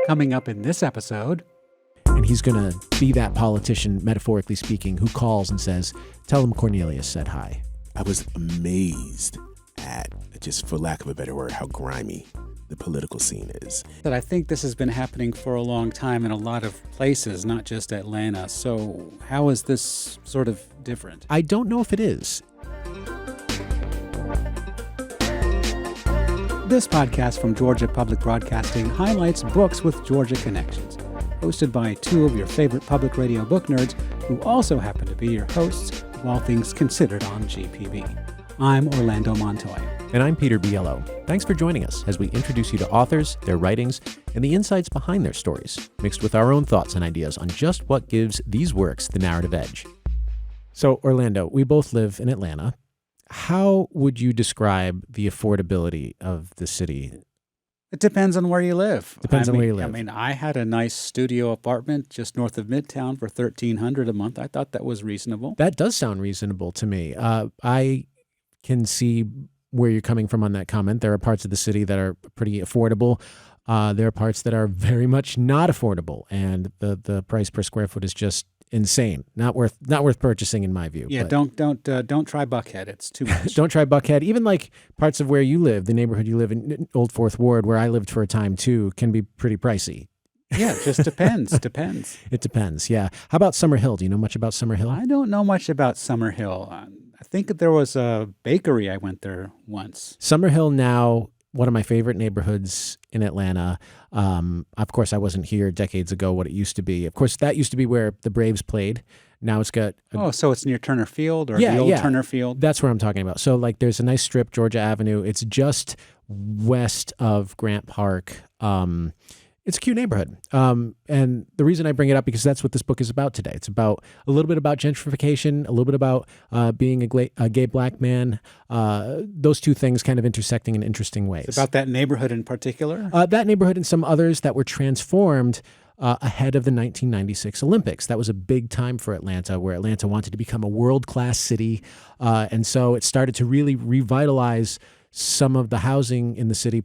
Coming up in this episode. And he's going to be that politician, metaphorically speaking, who calls and says, tell him Cornelius said hi. I was amazed at, just for lack of a better word, how grimy the political scene is. That I think this has been happening for a long time in a lot of places, not just Atlanta. So how is this sort of different? I don't know if it is. This podcast from Georgia Public Broadcasting highlights books with Georgia connections, hosted by two of your favorite public radio book nerds who also happen to be your hosts of All Things Considered on GPB. I'm Orlando Montoya. And I'm Peter Biello. Thanks for joining us as we introduce you to authors, their writings, and the insights behind their stories, mixed with our own thoughts and ideas on just what gives these works the narrative edge. So, Orlando, we both live in Atlanta. How would you describe the affordability of the city? It depends on where you live. Depends on where you live. I mean, I had a nice studio apartment just north of Midtown for $1,300 a month. I thought that was reasonable. That does sound reasonable to me. I can see where you're coming from on that comment. There are parts of the city that are pretty affordable. There are parts that are very much not affordable, and the price per square foot is just insane. Not worth purchasing in my view. Yeah, but don't try Buckhead. It's too much. Don't try Buckhead. Even like parts of where you live, the neighborhood you live in, Old Fourth Ward, where I lived for a time too, can be pretty pricey. Yeah, it just depends. It depends, yeah. How about Summer Hill? Do you know much about Summer Hill? I don't know much about Summer Hill. I think there was a bakery. I went there once. Summer Hill now, one of my favorite neighborhoods in Atlanta. Of course, I wasn't here decades ago, what it used to be. Of course, that used to be where the Braves played. Now it's got... so it's near Turner Field or the old Turner Field? That's where I'm talking about. So like there's a nice strip, Georgia Avenue. It's just west of Grant Park. It's a cute neighborhood. And the reason I bring it up, because that's what this book is about today. It's about a little bit about gentrification, a little bit about being a gay black man. Those two things kind of intersecting in interesting ways. It's about that neighborhood in particular? That neighborhood and some others that were transformed ahead of the 1996 Olympics. That was a big time for Atlanta, where Atlanta wanted to become a world-class city. And so it started to really revitalize some of the housing in the city,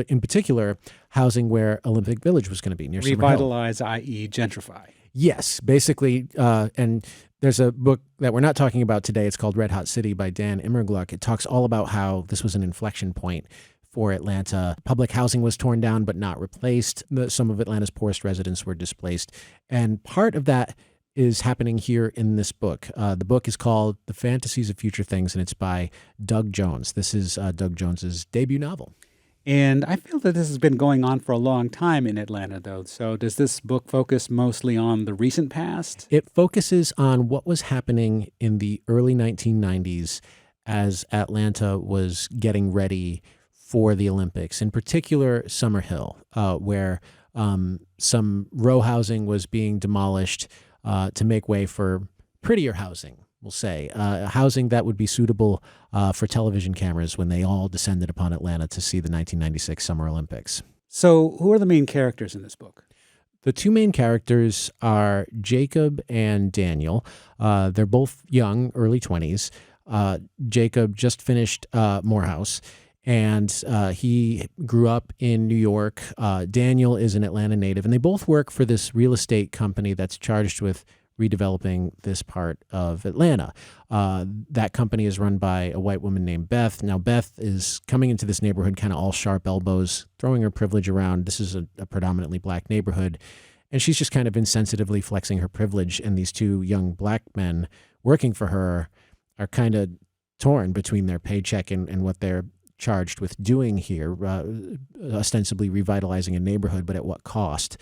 in particular, housing where Olympic Village was going to be near Summer Hill. Revitalize, i.e. gentrify. Yes, basically. And there's a book that we're not talking about today. It's called Red Hot City by Dan Immergluck. It talks all about how this was an inflection point for Atlanta. Public housing was torn down but not replaced. Some of Atlanta's poorest residents were displaced. And part of that is happening here in this book. The book is called The Fantasies of Future Things, and it's by Doug Jones. This is Doug Jones's debut novel. And I feel that this has been going on for a long time in Atlanta, though. So does this book focus mostly on the recent past? It focuses on what was happening in the early 1990s as Atlanta was getting ready for the Olympics, in particular Summer Hill, where some row housing was being demolished to make way for prettier housing, we'll say, housing that would be suitable for television cameras when they all descended upon Atlanta to see the 1996 Summer Olympics. So who are the main characters in this book? The two main characters are Jacob and Daniel. They're both young, early 20s. Jacob just finished Morehouse, and he grew up in New York. Daniel is an Atlanta native, and they both work for this real estate company that's charged with redeveloping this part of Atlanta. That company is run by a white woman named Beth. Now, Beth is coming into this neighborhood kind of all sharp elbows, throwing her privilege around. This is a predominantly black neighborhood, and she's just kind of insensitively flexing her privilege, and these two young black men working for her are kind of torn between their paycheck and what they're charged with doing here, ostensibly revitalizing a neighborhood, but at what cost?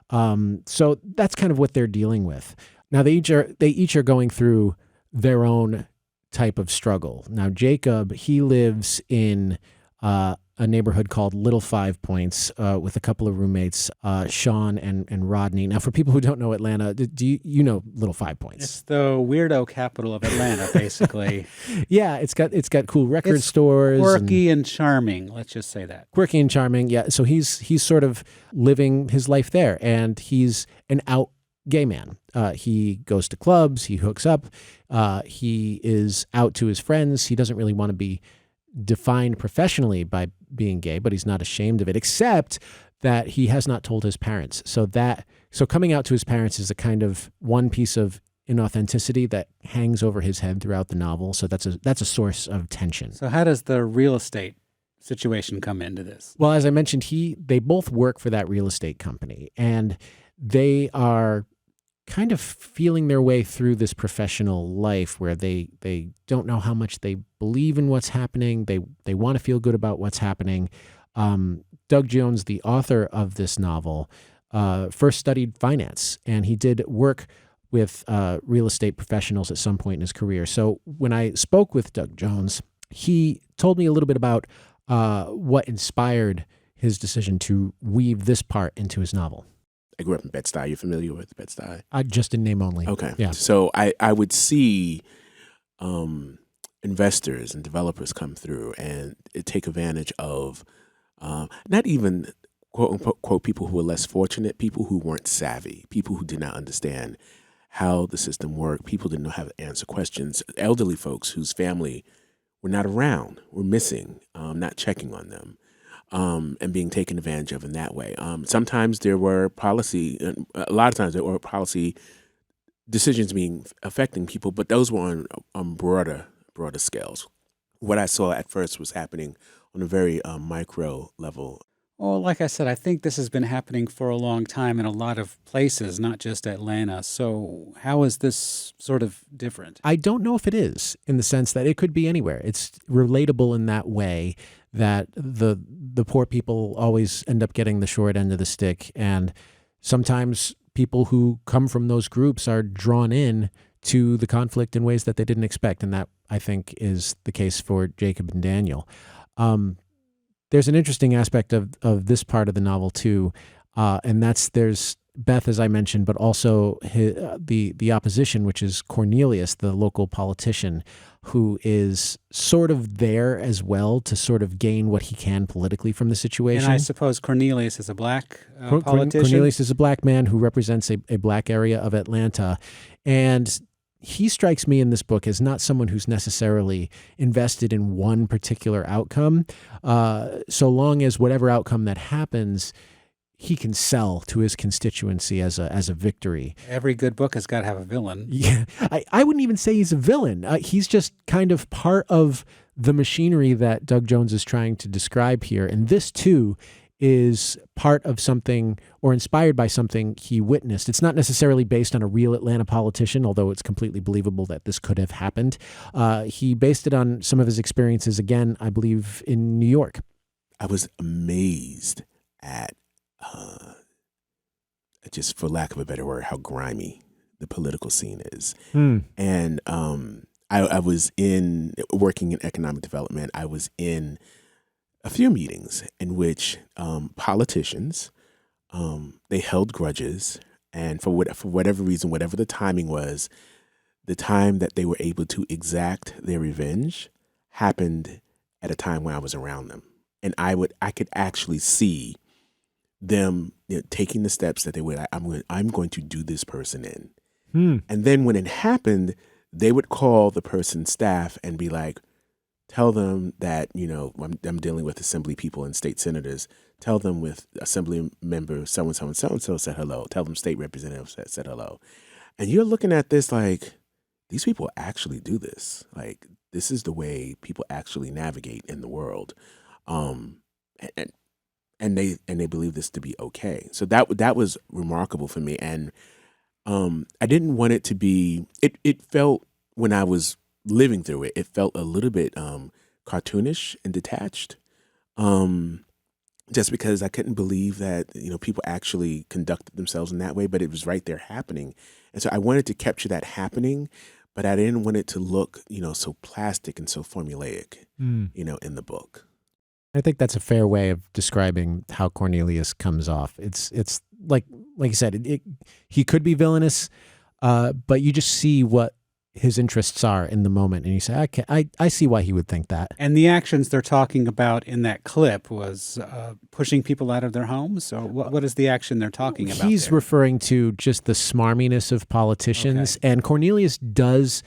So that's kind of what they're dealing with. Now, they each are going through their own type of struggle. Now, Jacob, he lives in a neighborhood called Little Five Points with a couple of roommates, Sean and Rodney. Now, for people who don't know Atlanta, do you know Little Five Points? It's the weirdo capital of Atlanta, basically. Yeah, it's got cool record stores. Quirky and charming, let's just say that. Quirky and charming, yeah. So he's sort of living his life there, and he's an out gay man. He goes to clubs, he hooks up, he is out to his friends. He doesn't really want to be defined professionally by being gay, but he's not ashamed of it, except that he has not told his parents. So coming out to his parents is a kind of one piece of inauthenticity that hangs over his head throughout the novel. So that's a source of tension. So how does the real estate situation come into this? Well, as I mentioned, they both work for that real estate company, and they are kind of feeling their way through this professional life where they don't know how much they believe in what's happening. They want to feel good about what's happening. Doug Jones, the author of this novel, first studied finance, and he did work with real estate professionals at some point in his career. So when I spoke with Doug Jones, he told me a little bit about what inspired his decision to weave this part into his novel. I grew up in Bed-Stuy. You're familiar with Bed-Stuy? Just in name only. Okay. Yeah. So I would see investors and developers come through and take advantage of not even quote unquote people who were less fortunate, people who weren't savvy, people who did not understand how the system worked, people didn't know how to answer questions, elderly folks whose family were not around, were missing, not checking on them. And being taken advantage of in that way. Sometimes there were a lot of times there were policy decisions affecting people, but those were on broader scales. What I saw at first was happening on a very micro level. Well, like I said, I think this has been happening for a long time in a lot of places, not just Atlanta. So how is this sort of different? I don't know if it is, in the sense that it could be anywhere. It's relatable in that way that the poor people always end up getting the short end of the stick. And sometimes people who come from those groups are drawn in to the conflict in ways that they didn't expect. And that, I think, is the case for Jacob and Daniel. There's an interesting aspect of this part of the novel, too, and there's Beth, as I mentioned, but also the opposition, which is Cornelius, the local politician, who is sort of there as well to sort of gain what he can politically from the situation. And I suppose Cornelius is a black politician? Cornelius is a black man who represents a black area of Atlanta, and he strikes me in this book as not someone who's necessarily invested in one particular outcome, so long as whatever outcome that happens, he can sell to his constituency as a victory. Every good book has got to have a villain. Yeah, I wouldn't even say he's a villain. He's just kind of part of the machinery that Doug Jones is trying to describe here. And this, too, is part of something or inspired by something he witnessed. It's not necessarily based on a real Atlanta politician, although it's completely believable that this could have happened. He based it on some of his experiences, again, I believe, in New York. I was amazed at, just for lack of a better word, how grimy the political scene is. And I was working in economic development. I was in a few meetings in which politicians, they held grudges, and for whatever reason, whatever the timing was, the time that they were able to exact their revenge happened at a time when I was around them, and I could actually see them taking the steps that they would. I'm going to do this person in, and then when it happened, they would call the person's staff and be like, tell them that, I'm dealing with assembly people and state senators. Tell them with assembly member so-and-so and so-and-so said hello. Tell them state representatives said hello. And you're looking at this like, these people actually do this. Like, this is the way people actually navigate in the world. And they believe this to be okay. So that was remarkable for me. And I didn't want it to be, it felt, when I was living through it, it felt a little bit cartoonish and detached, just because I couldn't believe that people actually conducted themselves in that way, but it was right there happening. And so I wanted to capture that happening, but I didn't want it to look so plastic and so formulaic in the book. I think that's a fair way of describing how Cornelius comes off. It's like you said, he could be villainous, but you just see what his interests are in the moment, and you say, I see why he would think that. And the actions they're talking about in that clip was pushing people out of their homes? So what is the action they're talking about? He's referring to just the smarminess of politicians, and Cornelius does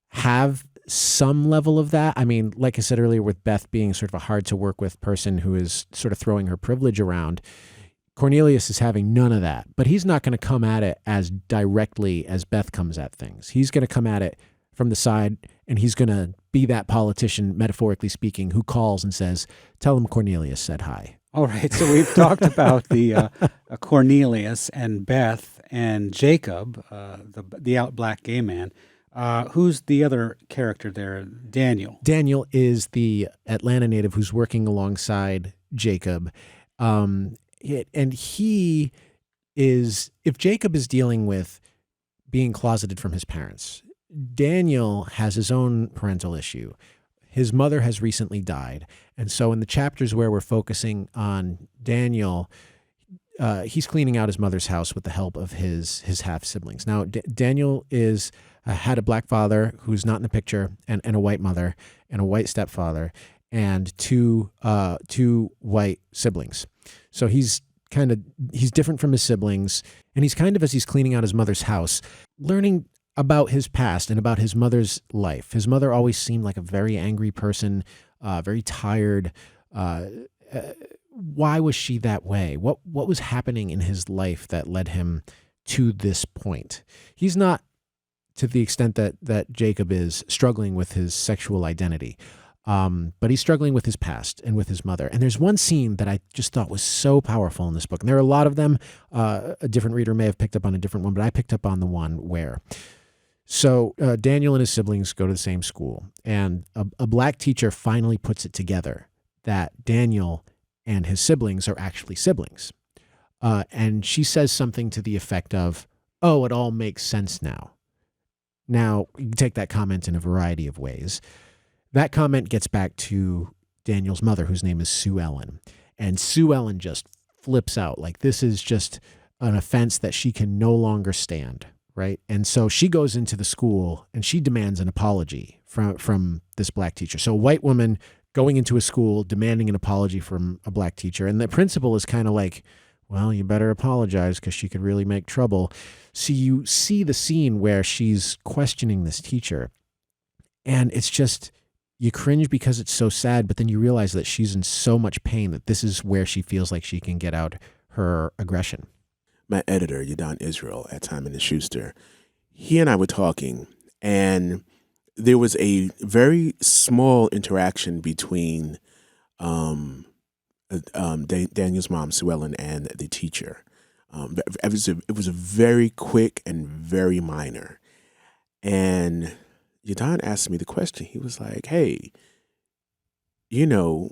have some level of that. I mean, like I said earlier, with Beth being sort of a hard to work with person who is sort of throwing her privilege around, Cornelius is having none of that, but he's not going to come at it as directly as Beth comes at things. He's going to come at it from the side, and he's going to be that politician, metaphorically speaking, who calls and says, "Tell him Cornelius said hi." All right, so we've talked about the Cornelius and Beth and Jacob, the out black gay man. Who's the other character there? Daniel. Daniel is the Atlanta native who's working alongside Jacob. And he is, if Jacob is dealing with being closeted from his parents, Daniel has his own parental issue. His mother has recently died. And so in the chapters where we're focusing on Daniel, he's cleaning out his mother's house with the help of his half-siblings. Now, Daniel is had a black father who's not in the picture, and a white mother, and a white stepfather, and two white siblings. So he's different from his siblings, and he's kind of, as he's cleaning out his mother's house, learning about his past and about his mother's life. His mother always seemed like a very angry person, very tired. Why was she that way? What was happening in his life that led him to this point? He's not, to the extent that Jacob is, struggling with his sexual identity. But he's struggling with his past and with his mother. And there's one scene that I just thought was so powerful in this book. And there are a lot of them. A different reader may have picked up on a different one, but I picked up on the one where... So Daniel and his siblings go to the same school, and a black teacher finally puts it together that Daniel and his siblings are actually siblings. And she says something to the effect of, "Oh, it all makes sense now." Now, you can take that comment in a variety of ways. That comment gets back to Daniel's mother, whose name is Sue Ellen. And Sue Ellen just flips out. Like, this is just an offense that she can no longer stand, right? And so she goes into the school and she demands an apology from this black teacher. So a white woman going into a school demanding an apology from a black teacher. And the principal is kind of like, well, you better apologize because she could really make trouble. So you see the scene where she's questioning this teacher. And it's just, you cringe because it's so sad, but then you realize that she's in so much pain that this is where she feels like she can get out her aggression. My editor, Yadon Israel, at Simon & Schuster, he and I were talking, and there was a very small interaction between Daniel's mom, Sue Ellen, and the teacher. It was a very quick and very minor. And Yadon asked me the question. He was like, "Hey, the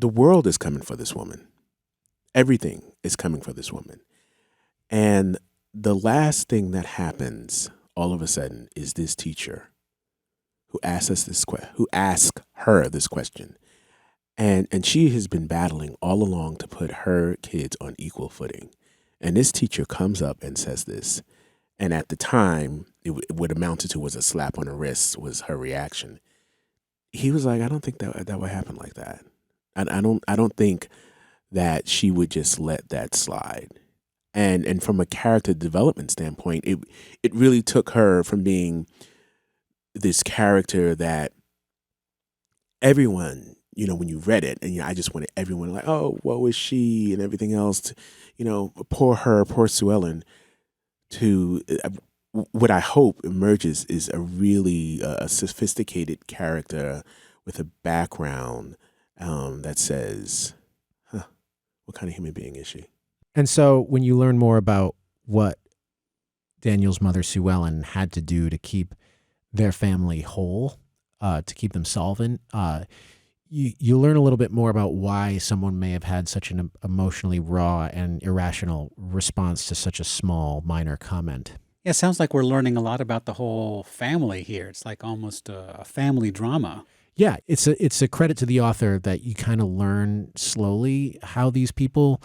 world is coming for this woman. Everything is coming for this woman. And the last thing that happens all of a sudden is this teacher who asks her this question. And she has been battling all along to put her kids on equal footing. And this teacher comes up and says this. And at the time, what amounted to was a slap on the wrist was her reaction. He was like, "I don't think that would happen like that. I don't think that she would just let that slide." And from a character development standpoint, it really took her from being this character that everyone, when you read it, and I just wanted everyone like, "Oh, woe is she," and everything else, poor Sue Ellen, to what I hope emerges is a really sophisticated character with a background that says, what kind of human being is she? And so when you learn more about what Daniel's mother, Sue Ellen, had to do to keep their family whole, to keep them solvent, you learn a little bit more about why someone may have had such an emotionally raw and irrational response to such a small, minor comment. Yeah, it sounds like we're learning a lot about the whole family here. It's like almost a family drama. Yeah, it's a credit to the author that you kind of learn slowly how these people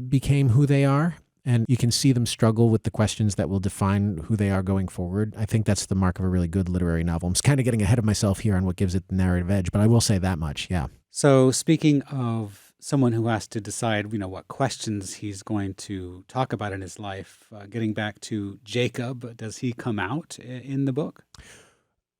became who they are, and you can see them struggle with the questions that will define who they are going forward. I think that's the mark of a really good literary novel. I'm just kind of getting ahead of myself here on what gives it the narrative edge, but I will say that much, yeah. So speaking of someone who has to decide, what questions he's going to talk about in his life, getting back to Jacob, does he come out in the book?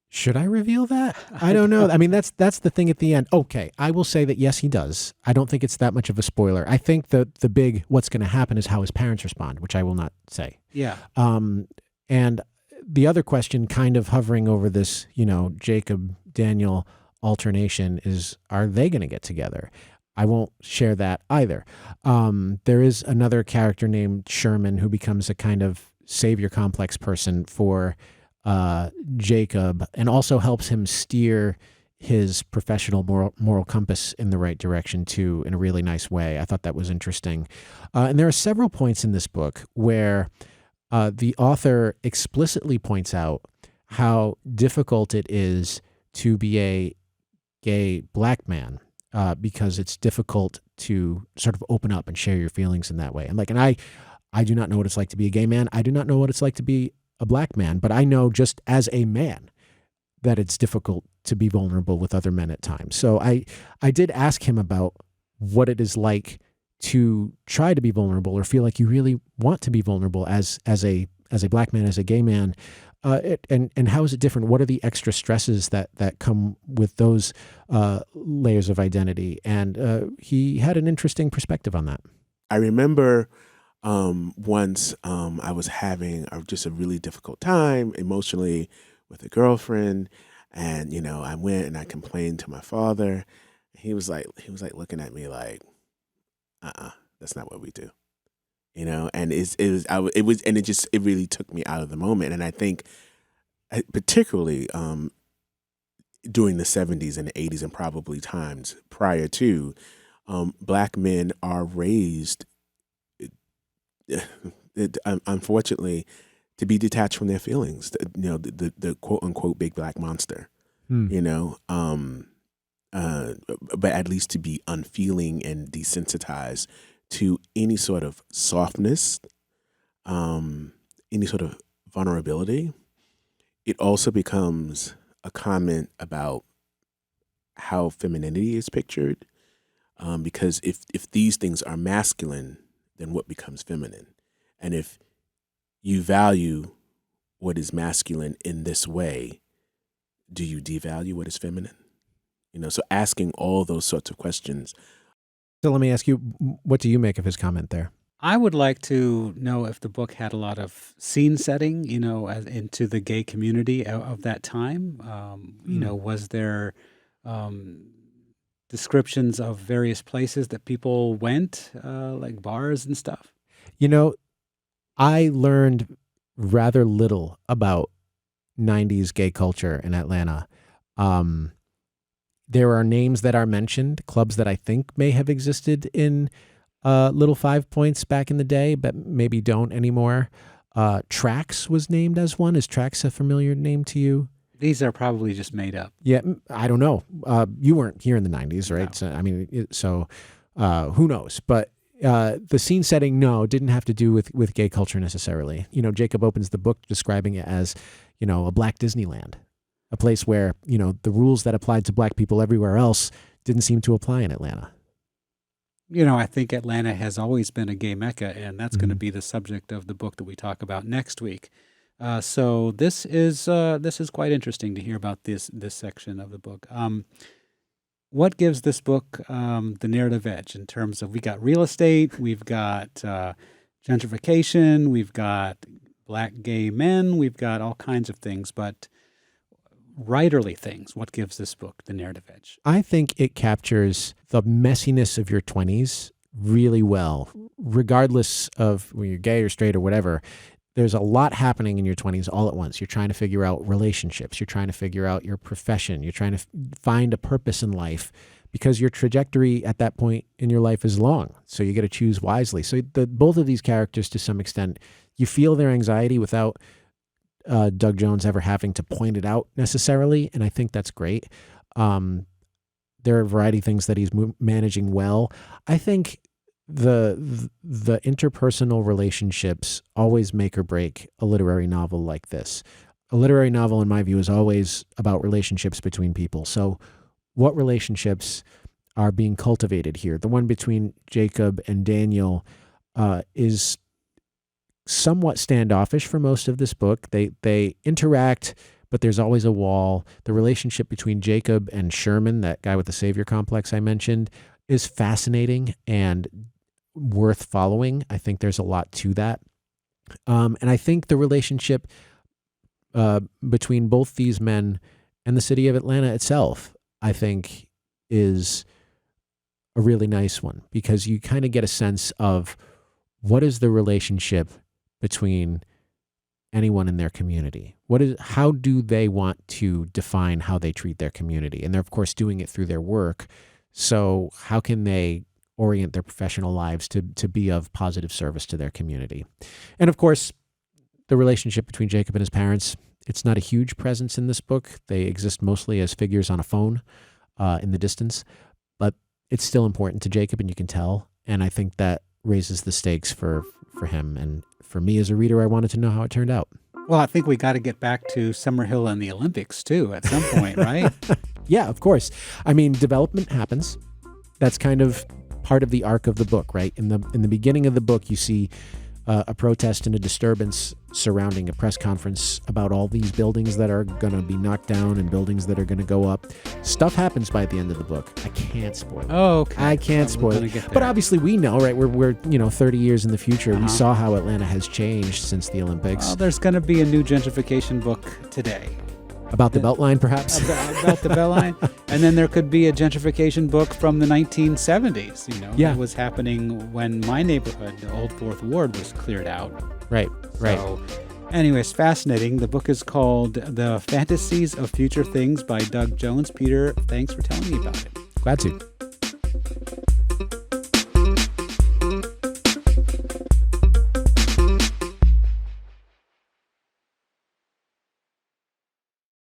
Should I reveal that? I don't know. I mean, that's the thing at the end. Okay, I will say that yes, he does. I don't think it's that much of a spoiler. I think the big what's going to happen is how his parents respond, which I will not say. Yeah. And the other question, kind of hovering over this, Jacob Daniel alternation, is are they going to get together? I won't share that either. There is another character named Sherman who becomes a kind of savior complex person for Jacob, and also helps him steer his professional moral compass in the right direction too, in a really nice way. I thought that was interesting. And there are several points in this book where the author explicitly points out how difficult it is to be a gay black man, because it's difficult to sort of open up and share your feelings in that way. And I do not know what it's like to be a gay man. I do not know what it's like to be a black man, but I know just as a man that it's difficult to be vulnerable with other men at times. So I did ask him about what it is like to try to be vulnerable or feel like you really want to be vulnerable as a black man, as a gay man, and how is it different? What are the extra stresses that come with those layers of identity? And he had an interesting perspective on that. I remember once I was having just a really difficult time emotionally with a girlfriend, and I went and I complained to my father. He was like looking at me like, that's not what we do, and it really took me out of the moment. And I think particularly during the 70s and the 80s and probably times prior to, black men are raised, unfortunately, to be detached from their feelings. The quote unquote big black monster. But at least to be unfeeling and desensitized to any sort of softness, any sort of vulnerability. It also becomes a comment about how femininity is pictured, because if these things are masculine, then what becomes feminine? And if you value what is masculine in this way, do you devalue what is feminine? So asking all those sorts of questions. So let me ask you, what do you make of his comment there? I would like to know if the book had a lot of scene setting, as into the gay community of that time. Was there descriptions of various places that people went, like bars and stuff? I learned rather little about 90s gay culture in Atlanta. There are names that are mentioned, clubs that I think may have existed in Little 5 Points back in the day, but maybe don't anymore. Trax was named as one. Is Trax a familiar name to you? These are probably just made up. Yeah, I don't know. You weren't here in the 90s, right? No. So, who knows? But the scene setting, didn't have to do with gay culture necessarily. Jacob opens the book describing it as, a black Disneyland, a place where, the rules that applied to black people everywhere else didn't seem to apply in Atlanta. I think Atlanta has always been a gay mecca, and that's going to be the subject of the book that we talk about next week. So this is quite interesting to hear about this section of the book. What gives this book the narrative edge in terms of, we got real estate, we've got gentrification, we've got black gay men, we've got all kinds of things, but writerly things, what gives this book the narrative edge? I think it captures the messiness of your 20s really well, regardless of when you're gay or straight or whatever. There's a lot happening in your 20s all at once. You're trying to figure out relationships. You're trying to figure out your profession. You're trying to find a purpose in life, because your trajectory at that point in your life is long. So you got to choose wisely. So both of these characters, to some extent, you feel their anxiety without Doug Jones ever having to point it out necessarily. And I think that's great. There are a variety of things that he's managing well. I think the interpersonal relationships always make or break a literary novel like this. A literary novel, in my view, is always about relationships between people. So what relationships are being cultivated here? The one between Jacob and Daniel is somewhat standoffish for most of this book. They interact, but there's always a wall. The relationship between Jacob and Sherman, that guy with the savior complex I mentioned, is fascinating and worth following. I think there's a lot to that. And I think the relationship between both these men and the city of Atlanta itself, I think, is a really nice one, because you kind of get a sense of what is the relationship between anyone in their community. How do they want to define how they treat their community? And they're, of course, doing it through their work. So how can they orient their professional lives to be of positive service to their community? And of course, the relationship between Jacob and his parents, it's not a huge presence in this book. They exist mostly as figures on a phone in the distance, but it's still important to Jacob, and you can tell. And I think that raises the stakes for him. And for me as a reader, I wanted to know how it turned out. Well, I think we got to get back to Summerhill and the Olympics too at some point, right? Yeah, of course. I mean, development happens. That's kind of part of the arc of the book, right? In the beginning of the book, you see a protest and a disturbance surrounding a press conference about all these buildings that are going to be knocked down and buildings that are going to go up. Stuff happens by the end of the book. I can't spoil it. Oh, okay. I can't spoil it. But obviously we know, right? We're 30 years in the future. We saw how Atlanta has changed since the Olympics. Well, there's going to be a new gentrification book today. About the Beltline, perhaps? About the Beltline. And then there could be a gentrification book from the 1970s, that was happening when my neighborhood, the Old Fourth Ward, was cleared out. Right. So, anyways, fascinating. The book is called The Fantasies of Future Things by Doug Jones. Peter, thanks for telling me about it. Glad to.